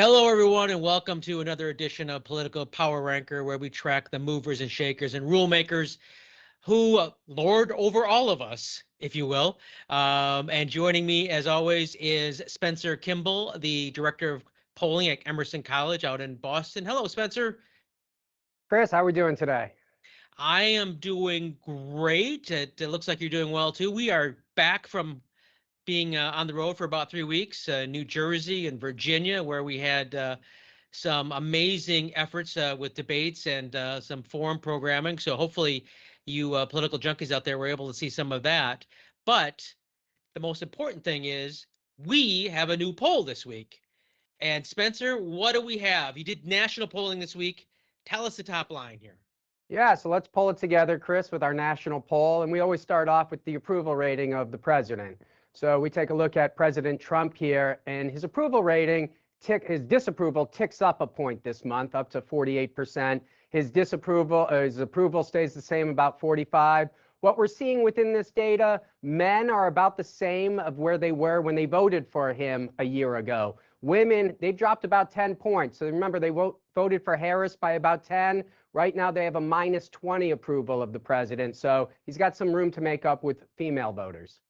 Hello, everyone, and welcome to another edition of Political Power Ranker, where we track the movers and shakers and rule makers who lord over all of us, if you will. And joining me, as always, is Spencer Kimball, the director of polling at Emerson College out in Boston. Hello, Spencer. Chris, how are we doing today? I am doing great. It looks like you're doing well, too. We are back from being on the road for about 3 weeks, New Jersey and Virginia, where we had some amazing efforts with debates and some forum programming. So hopefully you political junkies out there were able to see some of that. But the most important thing is we have a new poll this week. And Spencer, what do we have? You did national polling this week. Tell us the top line here. Yeah, so let's pull it together, Chris, with our national poll. And we always start off with the approval rating of the president. So we take a look at President Trump here, and his approval rating, his disapproval ticks up a point this month, up to 48%. His approval stays the same, about 45. What we're seeing within this data, men are about the same of where they were when they voted for him a year ago. Women, they've dropped about 10 points. So remember, they voted for Harris by about 10. Right now, they have a minus 20 approval of the president. So he's got some room to make up with female voters.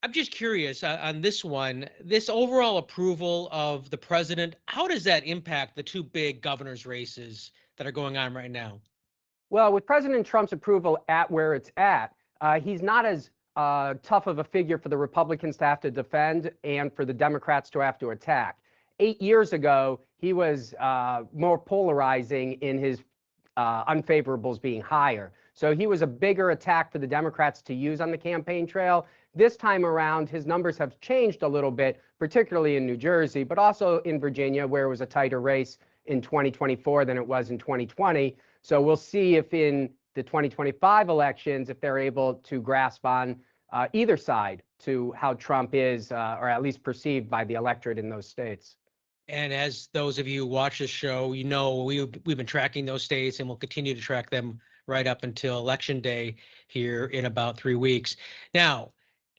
I'm just curious on this one, this overall approval of the president, how does that impact the two big governor's races that are going on right now? Well, with President Trump's approval at where it's at, he's not as tough of a figure for the Republicans to have to defend and for the Democrats to have to attack. 8 years ago, he was more polarizing in his unfavorables being higher. So he was a bigger attack for the Democrats to use on the campaign trail. This time around, his numbers have changed a little bit, particularly in New Jersey, but also in Virginia, where it was a tighter race in 2024 than it was in 2020. So we'll see if in the 2025 elections, if they're able to grasp on either side to how Trump is, or at least perceived by the electorate in those states. And as those of you who watch this show, you know we've been tracking those states and we'll continue to track them right up until Election Day here in about 3 weeks. Now,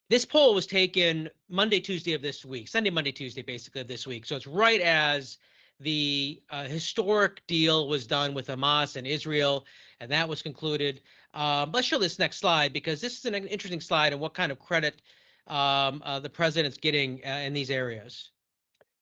this poll was taken Monday, Tuesday of this week, Sunday, Monday, Tuesday, basically of this week. So it's right as the historic deal was done with Hamas and Israel, and that was concluded. Let's show this next slide because this is an interesting slide and what kind of credit the president's getting in these areas.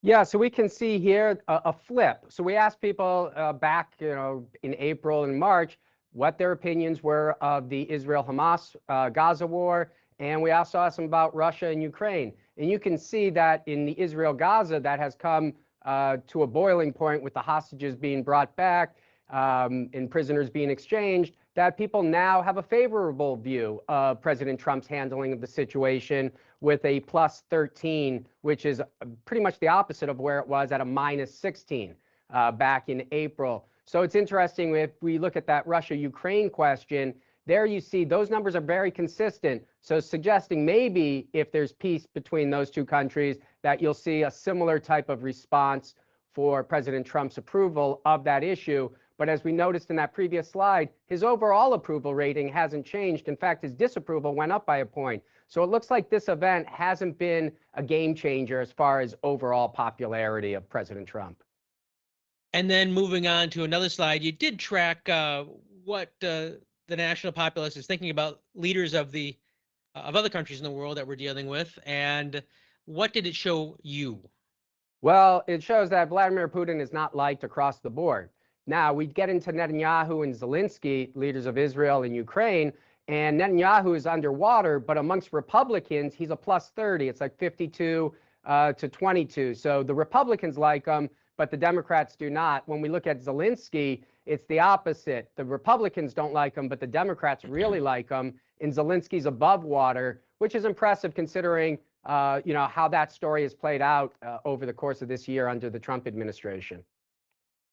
Yeah, so we can see here a flip. So we asked people back, in April and March, what their opinions were of the Israel-Hamas Gaza war, and we also asked them about Russia and Ukraine. And you can see that in the Israel-Gaza, that has come to a boiling point with the hostages being brought back and prisoners being exchanged, that people now have a favorable view of President Trump's handling of the situation with a plus 13, which is pretty much the opposite of where it was at a minus 16 back in April. So it's interesting if we look at that Russia-Ukraine question, there you see those numbers are very consistent. So suggesting maybe if there's peace between those two countries, that you'll see a similar type of response for President Trump's approval of that issue. But as we noticed in that previous slide, his overall approval rating hasn't changed. In fact, his disapproval went up by a point. So it looks like this event hasn't been a game changer as far as overall popularity of President Trump. And then moving on to another slide, you did track what the national populace is thinking about leaders of the of other countries in the world that we're dealing with. And what did it show you? Well, it shows that Vladimir Putin is not liked across the board. Now, we get into Netanyahu and Zelensky, leaders of Israel and Ukraine, and Netanyahu is underwater, but amongst Republicans, he's a plus 30. It's like 52 to 22. So the Republicans like him, but the Democrats do not. When we look at Zelensky, it's the opposite. The Republicans don't like him, but the Democrats really like him. And Zelensky's above water, which is impressive considering how that story has played out over the course of this year under the Trump administration.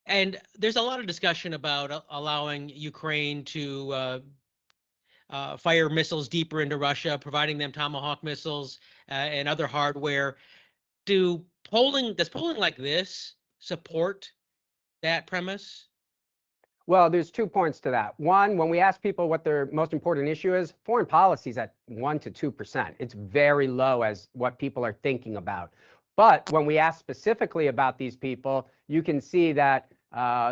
And there's a lot of discussion about allowing Ukraine to fire missiles deeper into Russia, providing them Tomahawk missiles and other hardware. Does polling like this support that premise? Well, there's 2 points to that. One, when we ask people what their most important issue is, foreign policy is at 1 to 2%. It's very low as what people are thinking about. But when we ask specifically about these people, you can see that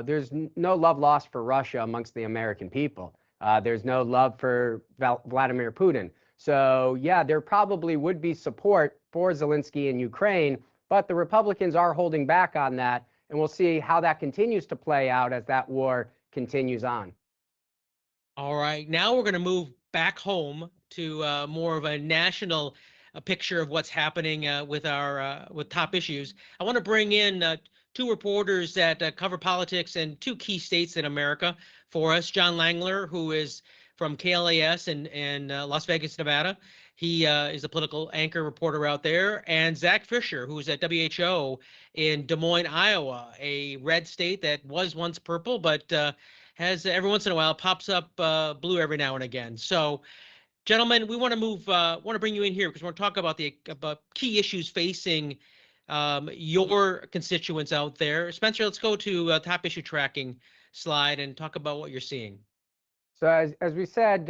there's no love lost for Russia amongst the American people. There's no love for Vladimir Putin. So, yeah, there probably would be support for Zelensky in Ukraine, but the Republicans are holding back on that. And we'll see how that continues to play out as that war continues on. All right, now we're going to move back home to more of a national picture of what's happening with our with top issues. I want to bring in two reporters that cover politics in two key states in America for us. John Langler, who is from KLAS in Las Vegas, Nevada. He is a political anchor reporter out there, and Zach Fisher, who's at WHO in Des Moines, Iowa, a red state that was once purple, but has every once in a while pops up blue every now and again. So, gentlemen, we want to bring you in here because we're talking about key issues facing your constituents out there. Spencer, let's go to top issue tracking slide and talk about what you're seeing. So as we said,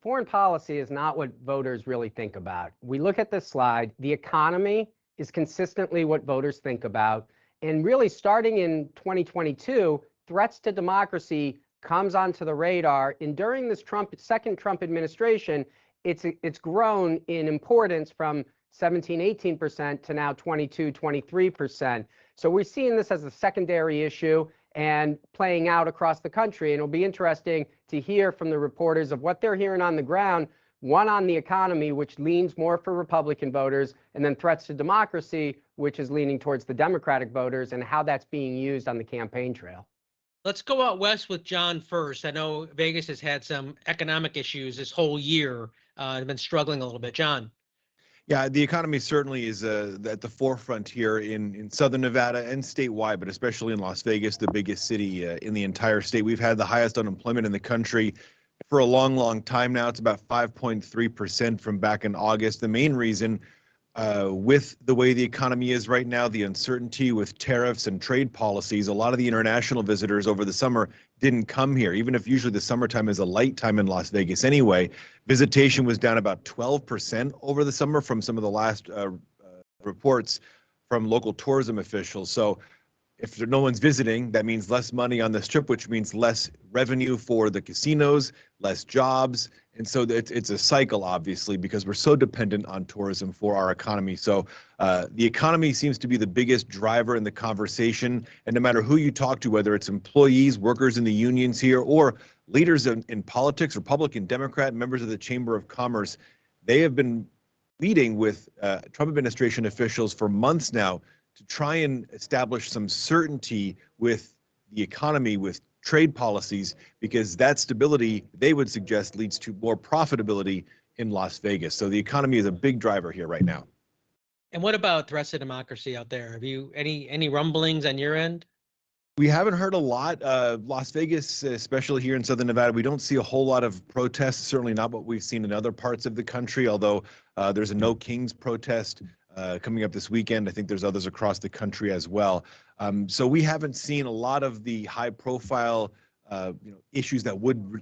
foreign policy is not what voters really think about. We look at this slide, the economy is consistently what voters think about. And really starting in 2022, threats to democracy comes onto the radar. And during this second Trump administration, it's grown in importance from 17, 18% to now 22, 23%. So we're seeing this as a secondary issue and playing out across the country. And it'll be interesting to hear from the reporters of what they're hearing on the ground, one on the economy, which leans more for Republican voters, and then threats to democracy, which is leaning towards the Democratic voters, and how that's being used on the campaign trail. Let's go out west with John first. I know Vegas has had some economic issues this whole year, been struggling a little bit. John. Yeah, the economy certainly is at the forefront here in Southern Nevada and statewide, but especially in Las Vegas, the biggest city in the entire state. We've had the highest unemployment in the country for a long, long time now. It's about 5.3% from back in August. The main reason with the way the economy is right now, the uncertainty with tariffs and trade policies, a lot of the international visitors over the summer didn't come here. Even if usually the summertime is a light time in Las Vegas anyway, visitation was down about 12% over the summer from some of the last reports from local tourism officials. So if no one's visiting, that means less money on the strip, which means less revenue for the casinos, less jobs. And so it's a cycle, obviously, because we're so dependent on tourism for our economy. So the economy seems to be the biggest driver in the conversation. And no matter who you talk to, whether it's employees, workers in the unions here, or leaders in politics, Republican, Democrat, members of the Chamber of Commerce, they have been meeting with Trump administration officials for months now to try and establish some certainty with the economy, with trade policies, because that stability, they would suggest, leads to more profitability in Las Vegas. So the economy is a big driver here right now. And what about threats to democracy out there? Have you any rumblings on your end? We haven't heard a lot. Las Vegas, especially here in Southern Nevada, we don't see a whole lot of protests, certainly not what we've seen in other parts of the country, although there's a No Kings protest coming up this weekend. I think there's others across the country as well. So we haven't seen a lot of the high-profile issues that would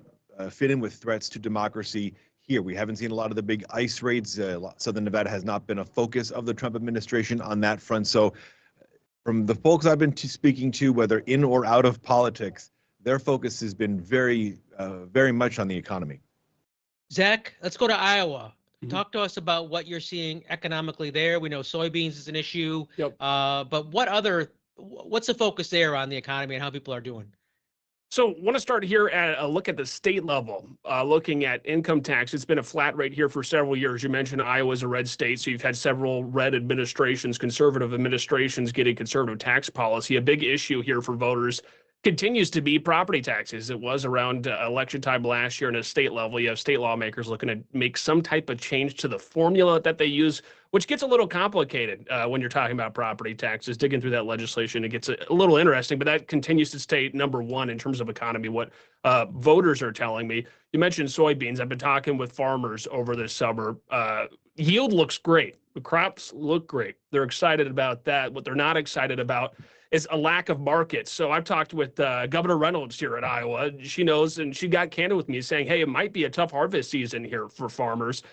fit in with threats to democracy here. We haven't seen a lot of the big ICE raids. Southern Nevada has not been a focus of the Trump administration on that front. So from the folks I've been speaking to, whether in or out of politics, their focus has been very much on the economy. Zach, let's go to Iowa. Talk to us about what you're seeing economically there. We know soybeans is an issue, Yep. But what's the focus there on the economy and how people are doing? So want to start here at a look at the state level, looking at income tax. It's been a flat rate here for several years. You mentioned Iowa's a red state, so you've had several red administrations, conservative administrations getting conservative tax policy. A big issue here for voters continues to be property taxes. It was around election time last year, and at state level, you have state lawmakers looking to make some type of change to the formula that they use, which gets a little complicated when you're talking about property taxes. Digging through that legislation, it gets a little interesting, but that continues to stay number one in terms of economy, what voters are telling me. You mentioned soybeans. I've been talking with farmers over this summer. Yield looks great. The crops look great. They're excited about that. What they're not excited about is a lack of markets. So I've talked with Governor Reynolds here at Iowa. She knows, and she got candid with me saying, hey, it might be a tough harvest season here for farmers.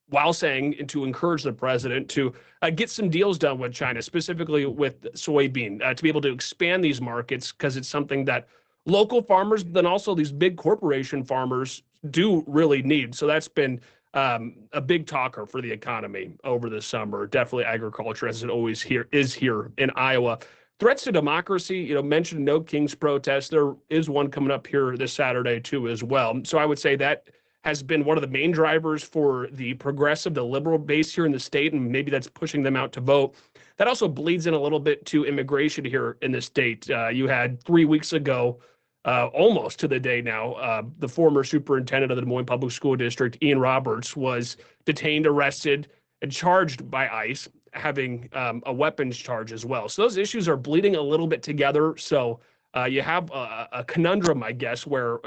while saying and to encourage the president to get some deals done with China, specifically with soybean, to be able to expand these markets, because it's something that local farmers, but then also these big corporation farmers do really need. So that's been a big talker for the economy over the summer. Definitely agriculture, as it always is here in Iowa. Threats to democracy, mentioned No Kings protest. There is one coming up here this Saturday too as well. So I would say that has been one of the main drivers for the progressive, the liberal base here in the state, and maybe that's pushing them out to vote. That also bleeds in a little bit to immigration here in the state. You had 3 weeks ago, almost to the day now, the former superintendent of the Des Moines Public School District, Ian Roberts, was detained, arrested, and charged by ICE, having a weapons charge as well. So those issues are bleeding a little bit together. So you have a conundrum, I guess, where,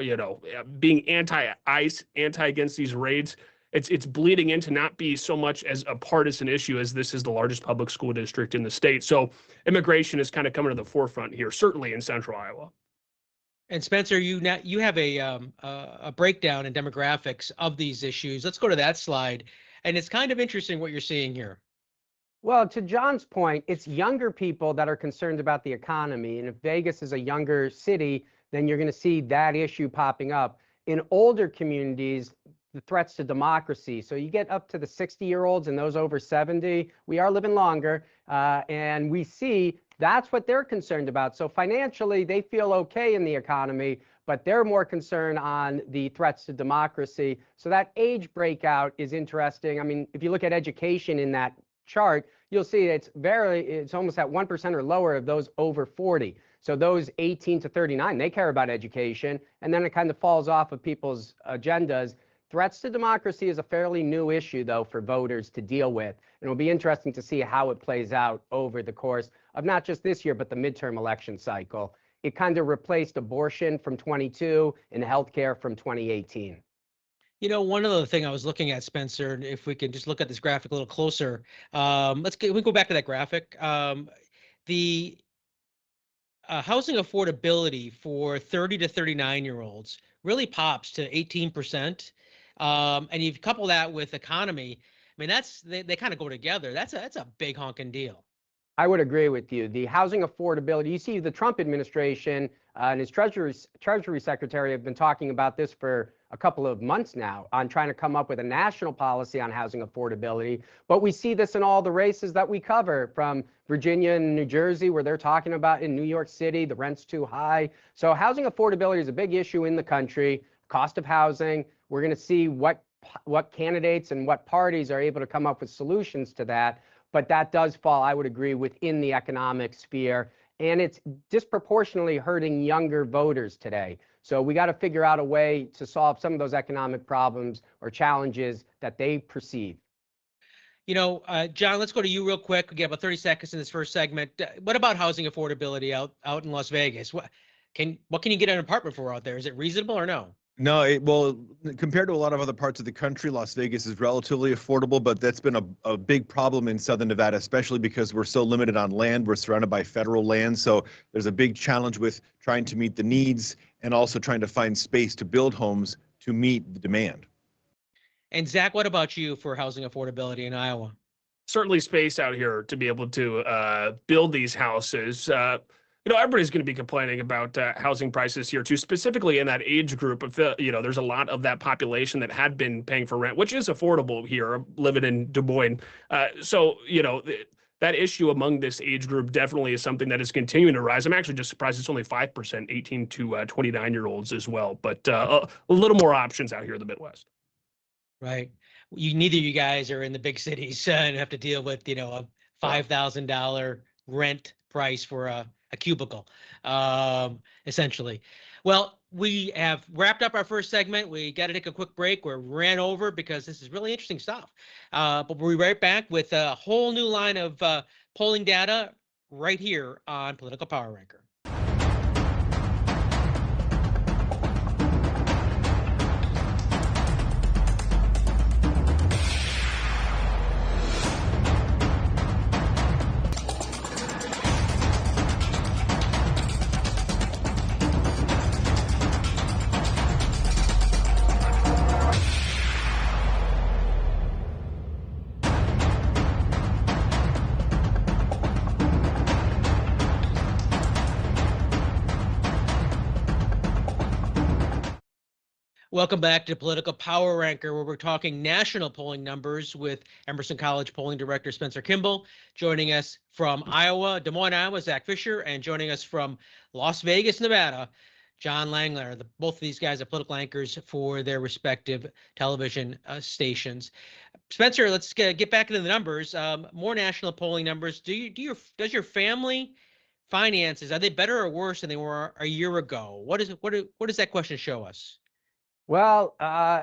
being anti-ICE, against these raids, it's bleeding into not be so much as a partisan issue, as this is the largest public school district in the state. So immigration is kind of coming to the forefront here, certainly in central Iowa. And Spencer, you have a breakdown in demographics of these issues. Let's go to that slide. And it's kind of interesting what you're seeing here. Well, to John's point, it's younger people that are concerned about the economy. And if Vegas is a younger city, then you're going to see that issue popping up. In older communities, the threats to democracy. So you get up to the 60-year-olds and those over 70, we are living longer. And we see that's what they're concerned about. So financially, they feel okay in the economy, but they're more concerned on the threats to democracy. So that age breakout is interesting. I mean, if you look at education in that chart, you'll see it's almost at 1% or lower of those over 40. So those 18 to 39, they care about education, and then it kind of falls off of people's agendas. Threats to democracy is a fairly new issue, though, for voters to deal with. And it'll be interesting to see how it plays out over the course of not just this year, but the midterm election cycle. It kind of replaced abortion from 22 and healthcare from 2018. One other thing I was looking at, Spencer, if we can just look at this graphic a little closer. We go back to that graphic. The housing affordability for 30 to 39-year-olds really pops to 18%. And you couple that with economy. I mean, they kind of go together. That's a big honking deal. I would agree with you. The housing affordability, you see the Trump administration and his Treasury Secretary have been talking about this for a couple of months now on trying to come up with a national policy on housing affordability. But we see this in all the races that we cover, from Virginia and New Jersey, where they're talking about in New York City, the rent's too high. So housing affordability is a big issue in the country. Cost of housing, we're going to see what candidates and what parties are able to come up with solutions to that. But that does fall, I would agree, within the economic sphere. And it's disproportionately hurting younger voters today. So we got to figure out a way to solve some of those economic problems or challenges that they perceive. John, let's go to you real quick. We get about 30 seconds in this first segment. What about housing affordability out in Las Vegas? What can you get an apartment for out there? Is it reasonable or no? No, well, compared to a lot of other parts of the country, Las Vegas is relatively affordable, but that's been a big problem in Southern Nevada, especially because we're so limited on land. We're surrounded by federal land. So there's a big challenge with trying to meet the needs and also trying to find space to build homes to meet the demand. And Zach, what about you for housing affordability in Iowa? Certainly space out here to be able to build these houses. Everybody's going to be complaining about housing prices here too, specifically in that age group of, there's a lot of that population that had been paying for rent, which is affordable here, living in Des Moines. That issue among this age group definitely is something that is continuing to rise. I'm actually just surprised it's only 5%, 18 to 29-year-olds as well, but a little more options out here in the Midwest. Right. Neither of you guys are in the big cities and have to deal with, a $5,000 rent price for a cubicle, essentially. Well, we have wrapped up our first segment. We got to take a quick break. We ran over because this is really interesting stuff. But we'll be right back with a whole new line of polling data right here on Political Power Ranker. Welcome back to Political Power Ranker, where we're talking national polling numbers with Emerson College Polling Director Spencer Kimball. Joining us from Iowa, Des Moines, Iowa, Zach Fisher, and joining us from Las Vegas, Nevada, John Langler. Both of these guys are political anchors for their respective television stations. Spencer, let's get back into the numbers. More national polling numbers. Does your family finances, are they better or worse than they were a year ago? What does that question show us? Well,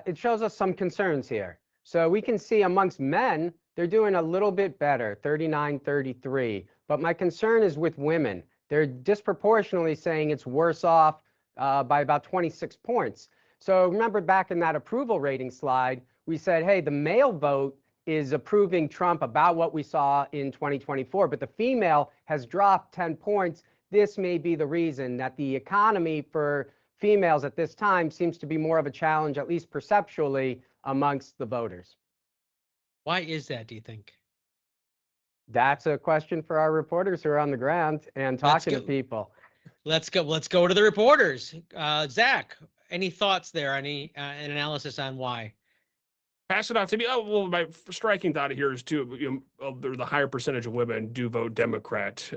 it shows us some concerns here. So we can see amongst men, they're doing a little bit better, 39-33. But my concern is with women. They're disproportionately saying it's worse off by about 26 points. So remember back in that approval rating slide, we said, hey, the male vote is approving Trump about what we saw in 2024, but the female has dropped 10 points. This may be the reason that the economy for females at this time seems to be more of a challenge, at least perceptually, amongst the voters. Why is that, do you think? That's a question for our reporters who are on the ground and talking to people. Let's go to the reporters. Zach, any thoughts there? Any an analysis on why? Pass it off to me. Oh, well, my striking thought here is too, the higher percentage of women do vote Democrat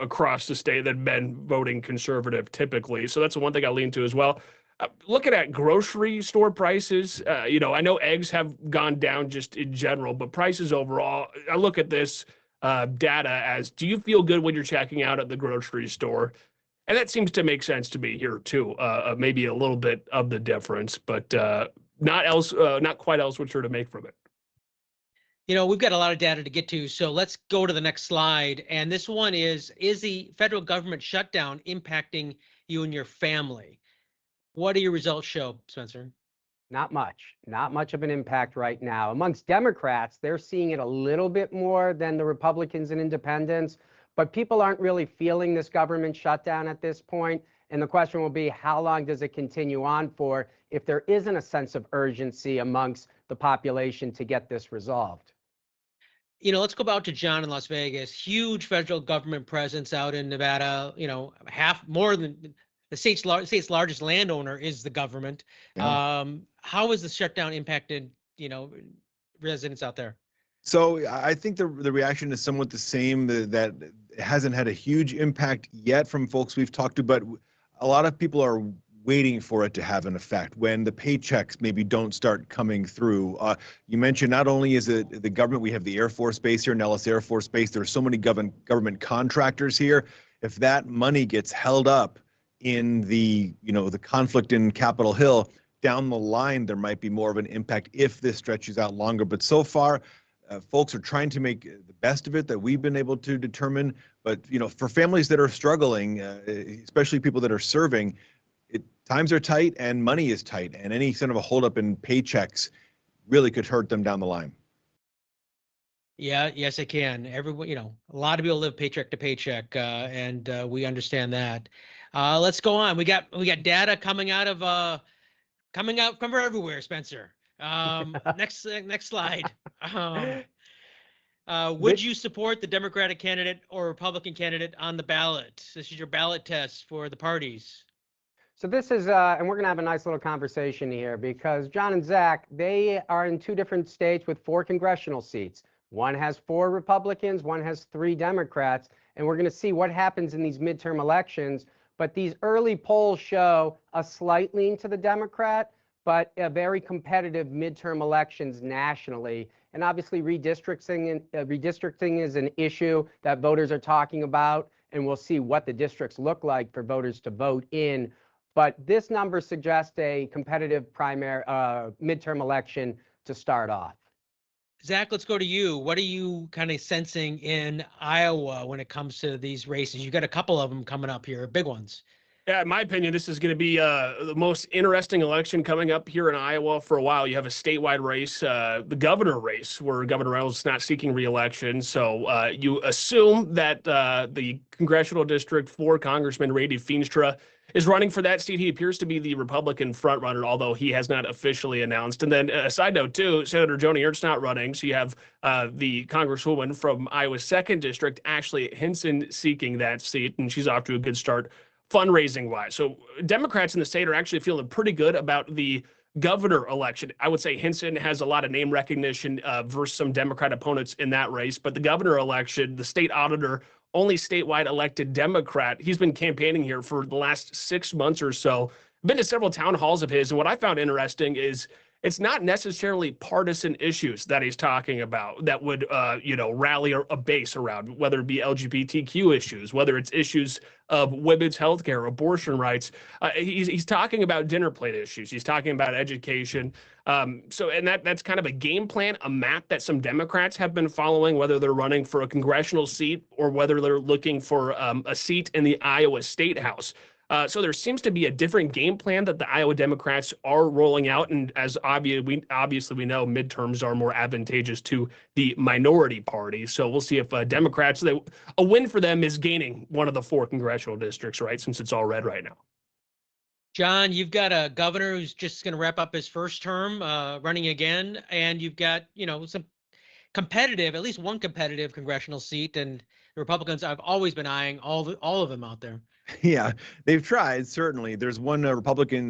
across the state than men voting conservative typically. So that's the one thing I lean to as well. Looking at grocery store prices, I know eggs have gone down just in general, but prices overall, I look at this data as, do you feel good when you're checking out at the grocery store? And that seems to make sense to me here too. Maybe a little bit of the difference, but not quite else what you're to make from it. We've got a lot of data to get to, so let's go to the next slide. And this one is the federal government shutdown impacting you and your family? What do your results show, Spencer? Not much of an impact right now. Amongst Democrats, they're seeing it a little bit more than the Republicans and independents, but people aren't really feeling this government shutdown at this point. And the question will be, how long does it continue on for if there isn't a sense of urgency amongst the population to get this resolved? Let's go back to John in Las Vegas. Huge federal government presence out in Nevada. More than the state's largest landowner is the government. Yeah. How has the shutdown impacted, residents out there? So I think the reaction is somewhat the same, that it hasn't had a huge impact yet from folks we've talked to, but a lot of people are waiting for it to have an effect when the paychecks maybe don't start coming through. You mentioned not only is it the government, we have the Air Force Base here, Nellis Air Force Base. There are so many government contractors here. If that money gets held up in the conflict in Capitol Hill, down the line, there might be more of an impact if this stretches out longer. But so far, folks are trying to make the best of it that we've been able to determine. But, for families that are struggling, especially people that are serving, times are tight and money is tight, and any sort of a holdup in paychecks really could hurt them down the line. Yeah, yes, it can. Everyone, a lot of people live paycheck to paycheck, and we understand that. Let's go on. We got data coming from everywhere, Spencer. Next slide. Would you support the Democratic candidate or Republican candidate on the ballot? This is your ballot test for the parties. So this is, and we're going to have a nice little conversation here because John and Zach, they are in two different states with 4 congressional seats. One has 4 Republicans, one has 3 Democrats, and we're going to see what happens in these midterm elections. But these early polls show a slight lean to the Democrat, but a very competitive midterm elections nationally. And obviously redistricting is an issue that voters are talking about, and we'll see what the districts look like for voters to vote in. But this number suggests a competitive midterm election to start off. Zach, let's go to you. What are you kind of sensing in Iowa when it comes to these races? You got a couple of them coming up here, big ones. Yeah, in my opinion, this is going to be the most interesting election coming up here in Iowa for a while. You have a statewide race, the governor race, where Governor Reynolds is not seeking re-election. So you assume that the congressional district for Congressman Rady Feenstra is running for that seat. He appears to be the Republican frontrunner, although he has not officially announced. And then a side note, too, Senator Joni Ernst not running. So you have the Congresswoman from Iowa's 2nd District, Ashley Hinson, seeking that seat, and she's off to a good start fundraising wise. So Democrats in the state are actually feeling pretty good about the governor election. I would say Hinson has a lot of name recognition versus some Democrat opponents in that race. But the governor election, the state auditor, only statewide elected Democrat, he's been campaigning here for the last 6 months or so. Been to several town halls of his. And what I found interesting is it's not necessarily partisan issues that he's talking about that would, rally a base around, whether it be LGBTQ issues, whether it's issues of women's health care, abortion rights. He's talking about dinner plate issues. He's talking about education. That's kind of a game plan, a map that some Democrats have been following, whether they're running for a congressional seat or whether they're looking for a seat in the Iowa State House. So there seems to be a different game plan that the Iowa Democrats are rolling out. And as obviously we know, midterms are more advantageous to the minority party. So we'll see if Democrats, a win for them is gaining one of the 4 congressional districts, right, since it's all red right now. John, you've got a governor who's just going to wrap up his first term running again. And you've got, some competitive, at least one competitive congressional seat. And the Republicans, I've always been eyeing all of them out there. Yeah, they've tried, certainly. There's one Republican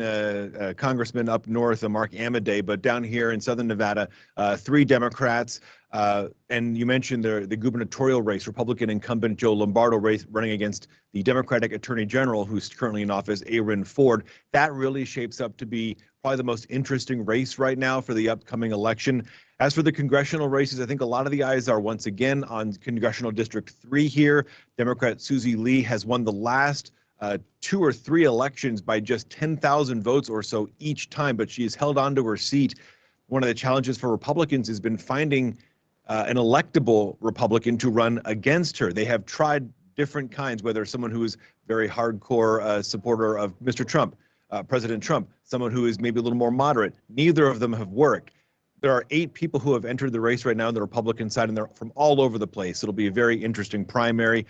congressman up north, Mark Amodei, but down here in southern Nevada, 3 Democrats. And you mentioned the gubernatorial race, Republican incumbent Joe Lombardo race running against the Democratic Attorney General, who's currently in office, Aaron Ford. That really shapes up to be probably the most interesting race right now for the upcoming election. As for the congressional races, I think a lot of the eyes are once again on Congressional District 3 here. Democrat Susie Lee has won the last 2 or 3 elections by just 10,000 votes or so each time, but she has held on to her seat. One of the challenges for Republicans has been finding an electable Republican to run against her. They have tried different kinds, whether someone who is very hardcore supporter of Mr. Trump, President Trump, someone who is maybe a little more moderate. Neither of them have worked. There are 8 people who have entered the race right now on the Republican side, and they're from all over the place. It'll be a very interesting primary.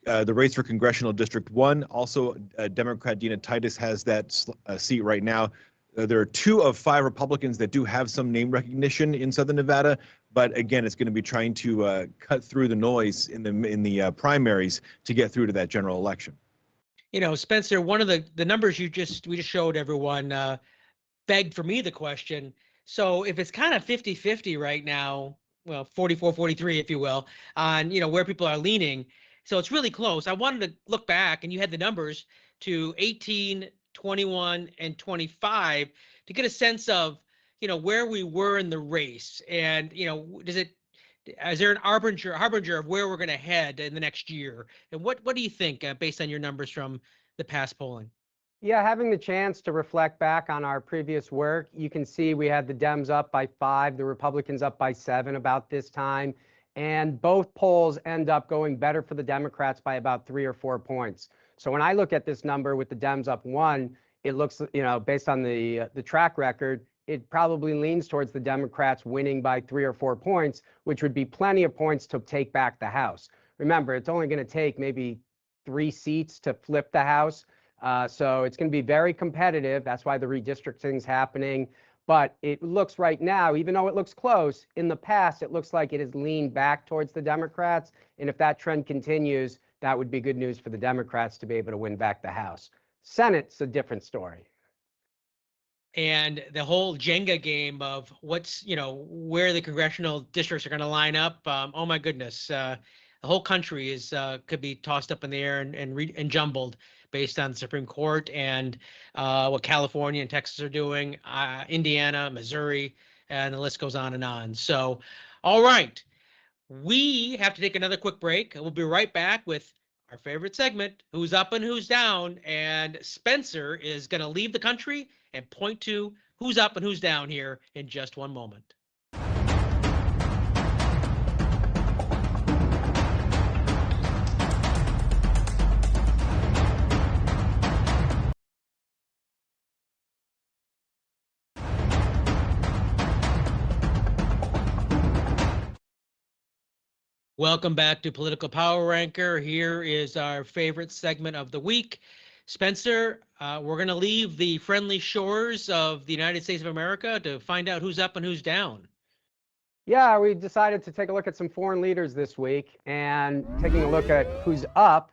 The race for Congressional District 1, also Democrat Dina Titus has that seat right now. There are 2 of 5 Republicans that do have some name recognition in southern Nevada, but again, it's going to be trying to cut through the noise in the primaries to get through to that general election. Spencer, one of the numbers we just showed everyone begged for me the question. So if it's kind of 50-50 right now, well, 44-43, if you will, on, where people are leaning. So it's really close. I wanted to look back, and you had the numbers to 18, 21, and 25 to get a sense of, where we were in the race. And, is there an harbinger of where we're going to head in the next year? And what do you think based on your numbers from the past polling? Yeah, having the chance to reflect back on our previous work, you can see we had the Dems up by 5, the Republicans up by 7 about this time, and both polls end up going better for the Democrats by about 3 or 4 points. So when I look at this number with the Dems up 1, it looks, based on the track record, it probably leans towards the Democrats winning by 3 or 4 points, which would be plenty of points to take back the House. Remember, it's only going to take maybe 3 seats to flip the House. So it's going to be very competitive. That's why the redistricting is happening. But it looks right now, even though it looks close, in the past, it looks like it has leaned back towards the Democrats. And if that trend continues, that would be good news for the Democrats to be able to win back the House. Senate's a different story. And the whole Jenga game of what's, where the congressional districts are going to line up. Oh, my goodness. The whole country is could be tossed up in the air and jumbled based on the Supreme Court and what California and Texas are doing, Indiana, Missouri, and the list goes on and on. So, all right, we have to take another quick break. We'll be right back with our favorite segment, Who's Up and Who's Down. And Spencer is going to leave the country and point to who's up and who's down here in just one moment. Welcome back to Political Power Ranker. Here is our favorite segment of the week. Spencer, we're going to leave the friendly shores of the United States of America to find out who's up and who's down. Yeah, we decided to take a look at some foreign leaders this week, and taking a look at who's up,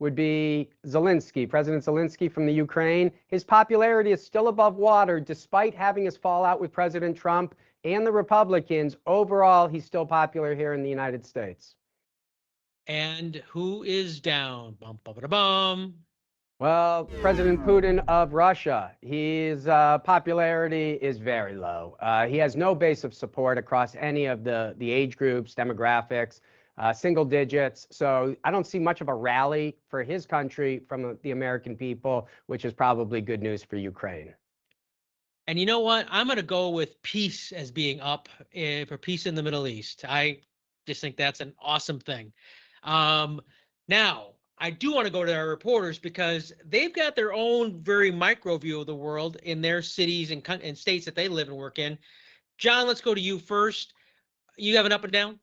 would be Zelensky, President Zelensky from the Ukraine. His popularity is still above water despite having his fallout with President Trump and the Republicans. Overall, he's still popular here in the United States. And who is down? Bum, bum, ba, bum. Well, President Putin of Russia, his popularity is very low. He has no base of support across any of the age groups, demographics, single digits. So I don't see much of a rally for his country from the American people, which is probably good news for Ukraine. And you know what? I'm going to go with peace as being up for peace in the Middle East. I just think that's an awesome thing. Now, I do want to go to our reporters because they've got their own very micro view of the world in their cities and states that they live and work in. John, let's go to you first. You have an up and down?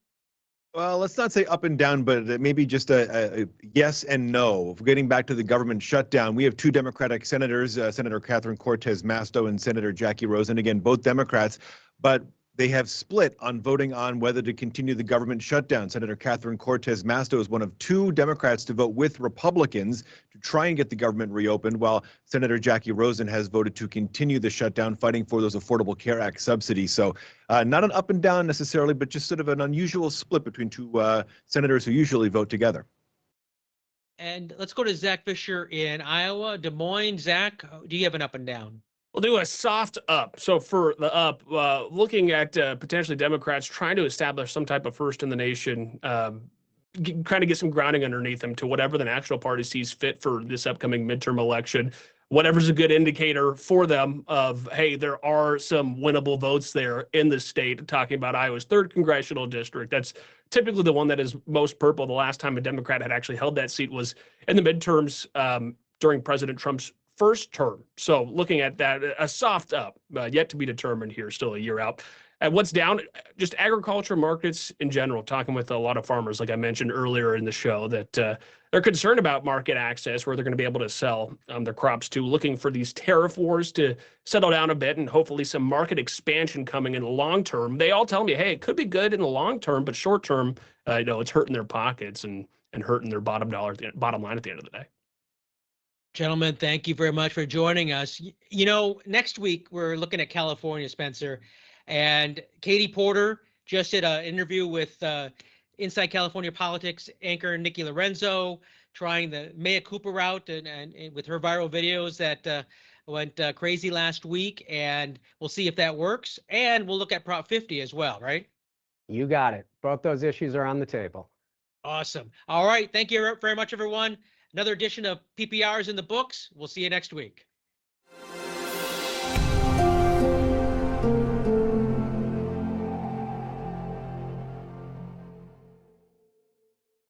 Well, let's not say up and down, but maybe just a yes and no. Getting back to the government shutdown, we have two Democratic senators, Senator Catherine Cortez Masto and Senator Jackie Rosen, again, both Democrats, but they have split on voting on whether to continue the government shutdown. Senator Catherine Cortez Masto is one of two Democrats to vote with Republicans to try and get the government reopened, while Senator Jackie Rosen has voted to continue the shutdown, fighting for those Affordable Care Act subsidies. So not an up and down necessarily, but just sort of an unusual split between two senators who usually vote together. And let's go to Zach Fisher in Iowa. Des Moines, Zach, do you have an up and down? We'll do a soft up. So for the up, looking at potentially Democrats trying to establish some type of first in the nation, trying to get some grounding underneath them to whatever the national party sees fit for this upcoming midterm election. Whatever's a good indicator for them of, hey, there are some winnable votes there in the state. Talking about Iowa's 3rd congressional district. That's typically the one that is most purple. The last time a Democrat had actually held that seat was in the midterms during President Trump's first term. So looking at that, a soft up, yet to be determined here, still a year out. And what's down, just agriculture markets in general, talking with a lot of farmers, like I mentioned earlier in the show, that they're concerned about market access, where they're going to be able to sell their crops to, looking for these tariff wars to settle down a bit and hopefully some market expansion coming in the long term. They all tell me, hey, it could be good in the long term, but short term, it's hurting their pockets and hurting their bottom line at the end of the day. Gentlemen, thank you very much for joining us. You know, next week we're looking at California, Spencer, and Katie Porter just did an interview with Inside California Politics anchor Nikki Lorenzo, trying the Mea Culpa route and with her viral videos that went crazy last week, and we'll see if that works. And we'll look at Prop 50 as well, right? You got it. Both those issues are on the table. Awesome. All right. Thank you very much, everyone. Another edition of PPR is in the books. We'll see you next week.